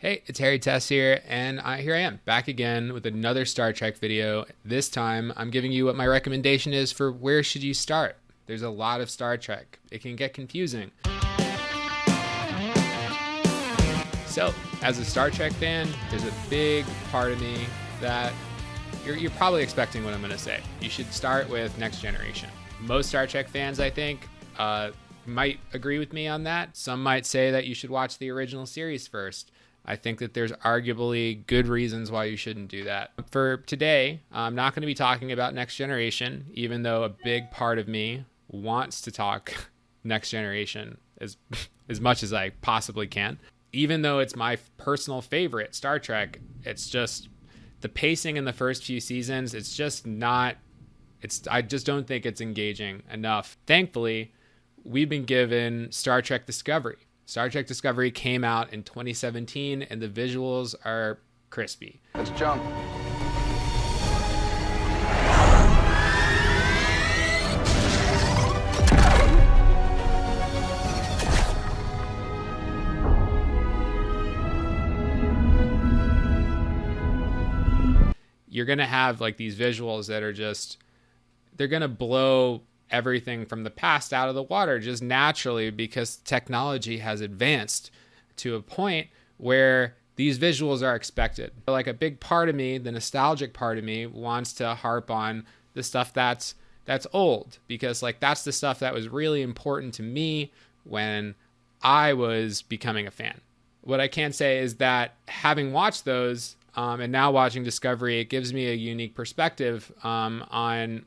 Hey, it's Harry Tess here, and here I am, back again with another Star Trek video. This time, I'm giving you what my recommendation is for where should you start. There's a lot of Star Trek. It can get confusing. So, as a Star Trek fan, there's a big part of me that you're probably expecting what I'm going to say. You should start with Next Generation. Most Star Trek fans, I think, might agree with me on that. Some might say that you should watch the original series first. I think that there's arguably good reasons why you shouldn't do that. For today, I'm not going to be talking about Next Generation, even though a big part of me wants to talk Next Generation as much as I possibly can. Even though it's my personal favorite Star Trek, it's just the pacing in the first few seasons, it's just not, I just don't think it's engaging enough. Thankfully, we've been given Star Trek Discovery. Star Trek Discovery came out in 2017, and the visuals are crispy. Let's jump. You're going to have like these visuals that are just, they're going to blow everything from the past out of the water just naturally because technology has advanced to a point where these visuals are expected. Like a big part of me, the nostalgic part of me, wants to harp on the stuff that's old, because like that's the stuff that was really important to me when I was becoming a fan. What I can say is that having watched those and now watching Discovery, it gives me a unique perspective on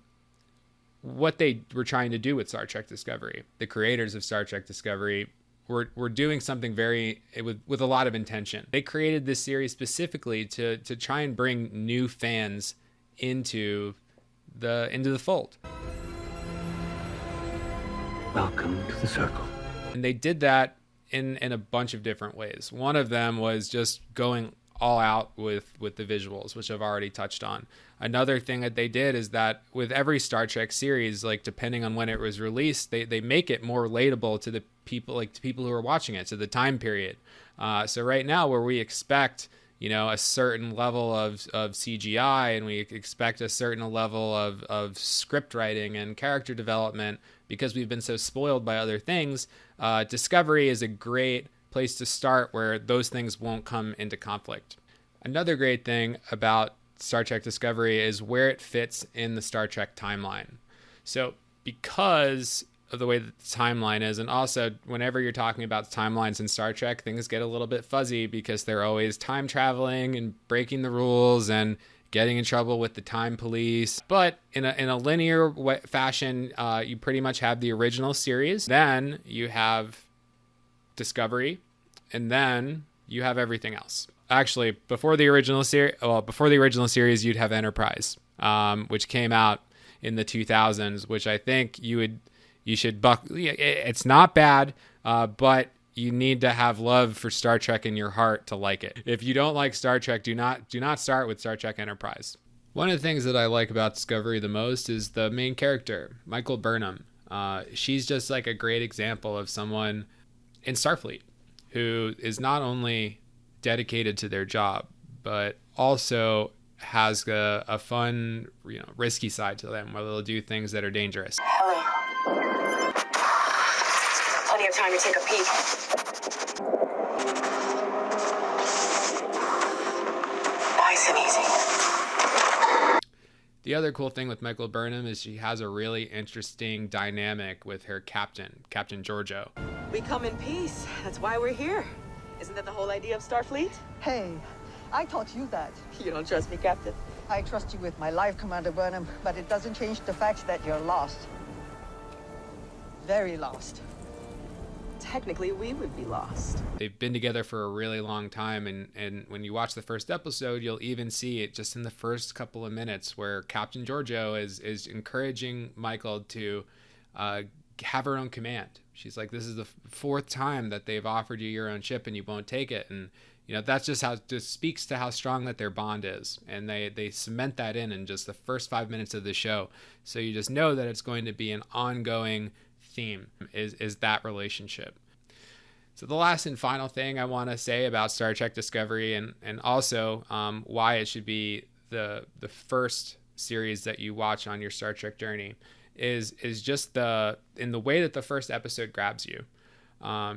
what they were trying to do with Star Trek Discovery. The creators of Star Trek Discovery were doing something with a lot of intention. They created this series specifically to try and bring new fans into the fold. Welcome to the circle. And they did that in a bunch of different ways. One of them was just going all out with the visuals, which I've already touched on. Another thing that they did is that with every Star Trek series, like depending on when it was released, they make it more relatable to the people, like to people who are watching it, to the time period. So right now, where we expect, a certain level of CGI, and we expect a certain level of script writing and character development because we've been so spoiled by other things, Discovery is a great place to start where those things won't come into conflict. Another great thing about Star Trek Discovery is where it fits in the Star Trek timeline. So because of the way that the timeline is, and also whenever you're talking about timelines in Star Trek, things get a little bit fuzzy because they're always time traveling and breaking the rules and getting in trouble with the time police. But in a linear fashion, you pretty much have the original series. Then you have Discovery, and then you have everything else. Actually, before the original series, you'd have Enterprise, which came out in the 2000s, which I think you should buck. It's not bad, but you need to have love for Star Trek in your heart to like it. If you don't like Star Trek, do not start with Star Trek Enterprise. One of the things that I like about Discovery the most is the main character, Michael Burnham. She's just like a great example of someone in Starfleet who is not only dedicated to their job, but also has a fun, risky side to them where they'll do things that are dangerous. Hello. Plenty of time to take a peek. Nice and easy. The other cool thing with Michael Burnham is she has a really interesting dynamic with her captain, Captain Giorgio. We come in peace. That's why we're here. Isn't that the whole idea of Starfleet? Hey, I taught you that. You don't trust me, Captain? I trust you with my life, Commander Burnham, but it doesn't change the fact that you're lost. Very lost. Technically, we would be lost. They've been together for a really long time, and when you watch the first episode, you'll even see it just in the first couple of minutes where Captain Giorgio is encouraging Michael to have her own command. She's like, this is the fourth time that they've offered you your own ship and you won't take it. And that's just speaks to how strong that their bond is. And they cement that in just the first 5 minutes of the show. So you just know that it's going to be an ongoing theme is that relationship. So the last and final thing I want to say about Star Trek Discovery, and also why it should be the first series that you watch on your Star Trek journey, is just in the way that the first episode grabs you.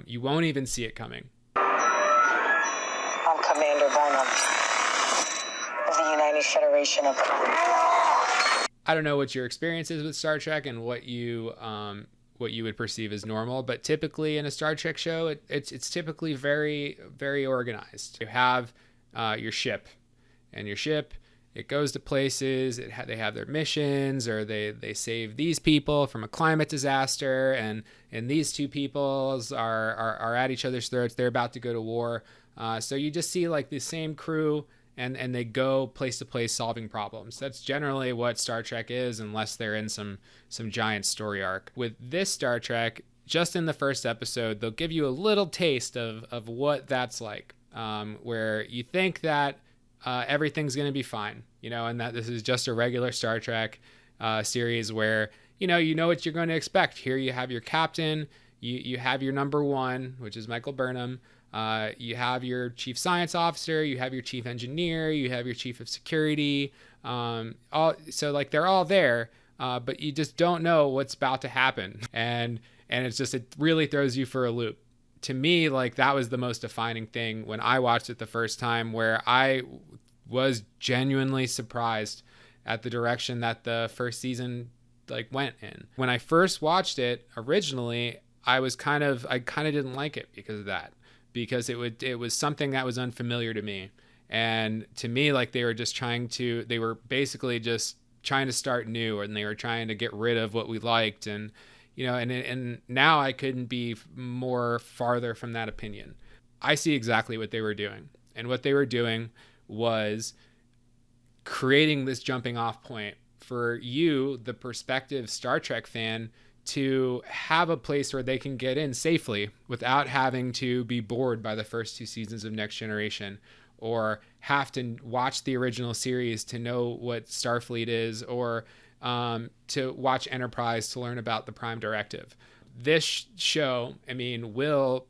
You won't even see it coming. I'm Commander Burnham of the United Federation of... I don't know what your experience is with Star Trek and what you would perceive as normal, but typically in a Star Trek show, it's typically very, very organized. You have your ship, and your ship, it goes to places. They have their missions, or they save these people from a climate disaster, and these two peoples are at each other's throats. They're about to go to war. So you just see like the same crew, and they go place to place solving problems. That's generally what Star Trek is, unless they're in some giant story arc. With this Star Trek, just in the first episode, they'll give you a little taste of what that's like, where you think that everything's going to be fine, and that this is just a regular Star Trek series where, you know what you're going to expect. Here you have your captain, you have your number one, which is Michael Burnham. You have your chief science officer, you have your chief engineer, you have your chief of security. So like they're all there, but you just don't know what's about to happen. And it really throws you for a loop. To me, like that was the most defining thing when I watched it the first time, where I was genuinely surprised at the direction that the first season went in. When I first watched it originally, I kind of didn't like it because of that. Because it was something that was unfamiliar to me. And to me, like they were basically just trying to start new, and they were trying to get rid of what we liked. And, and now I couldn't be more farther from that opinion. I see exactly what they were doing. And what they were doing was creating this jumping off point for you, the prospective Star Trek fan, to have a place where they can get in safely without having to be bored by the first two seasons of Next Generation, or have to watch the original series to know what Starfleet is, or to watch Enterprise to learn about the Prime Directive. This show, it'll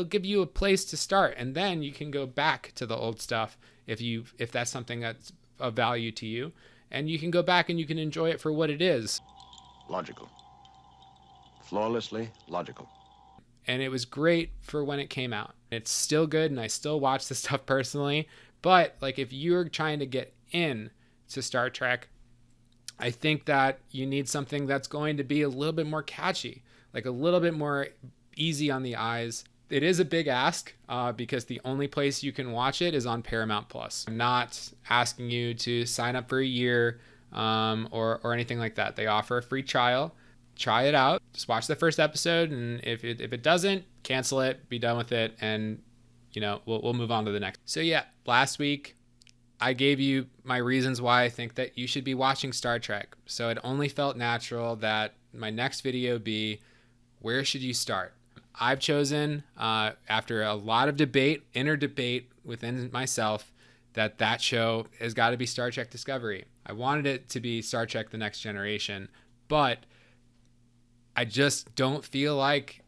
give you a place to start, and then you can go back to the old stuff if that's something that's of value to you, and you can go back and you can enjoy it for what it is. Logical. Flawlessly logical. And it was great for when it came out. It's still good, and I still watch the stuff personally. But like if you're trying to get in to Star Trek, I think that you need something that's going to be a little bit more catchy, like a little bit more easy on the eyes. It is a big ask because the only place you can watch it is on Paramount Plus. I'm not asking you to sign up for a year or anything like that. They offer a free trial. Try it out. Just watch the first episode, and if it doesn't, cancel it, be done with it, and we'll move on to the next. So yeah, last week I gave you my reasons why I think that you should be watching Star Trek. So it only felt natural that my next video be, where should you start? I've chosen, after a lot of inner debate within myself, that show has got to be Star Trek Discovery. I wanted it to be Star Trek The Next Generation, but I just don't feel like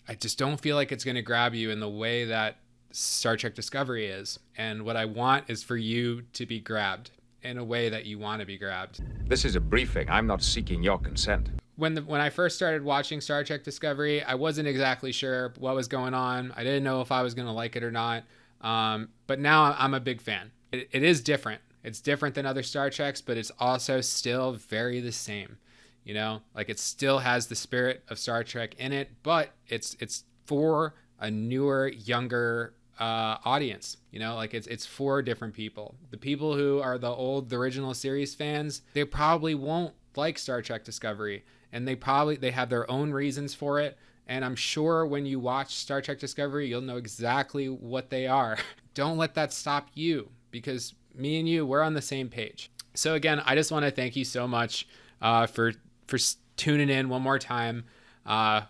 it's going to grab you in the way that Star Trek Discovery is. And what I want is for you to be grabbed in a way that you want to be grabbed. This is a briefing. I'm not seeking your consent. When I first started watching Star Trek Discovery, I wasn't exactly sure what was going on. I didn't know if I was going to like it or not. But now I'm a big fan. It is different. It's different than other Star Treks, but it's also still very the same. It still has the spirit of Star Trek in it, but it's for a newer, younger audience. It's for different people. The people who are the original series fans, they probably won't like Star Trek Discovery, and they have their own reasons for it. And I'm sure when you watch Star Trek Discovery, you'll know exactly what they are. Don't let that stop you, because me and you, we're on the same page. So again, I just want to thank you so much for tuning in one more time. I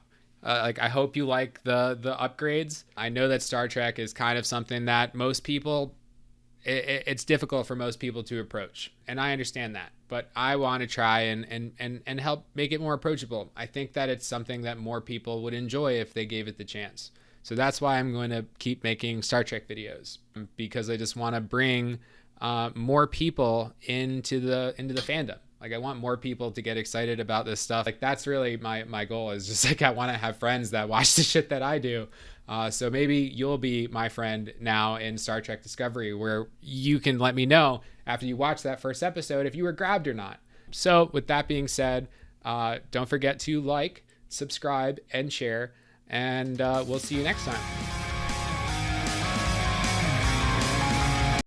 hope you like the upgrades. I know that Star Trek is kind of something that most people, it's difficult for most people to approach, and I understand that. But I want to try and help make it more approachable. I think that it's something that more people would enjoy if they gave it the chance. So that's why I'm going to keep making Star Trek videos, because I just want to bring more people into the fandom. Like, I want more people to get excited about this stuff. Like, that's really my goal, is just like, I want to have friends that watch the shit that I do. So maybe you'll be my friend now in Star Trek Discovery, where you can let me know after you watch that first episode if you were grabbed or not. So with that being said, don't forget to like, subscribe, and share, and we'll see you next time.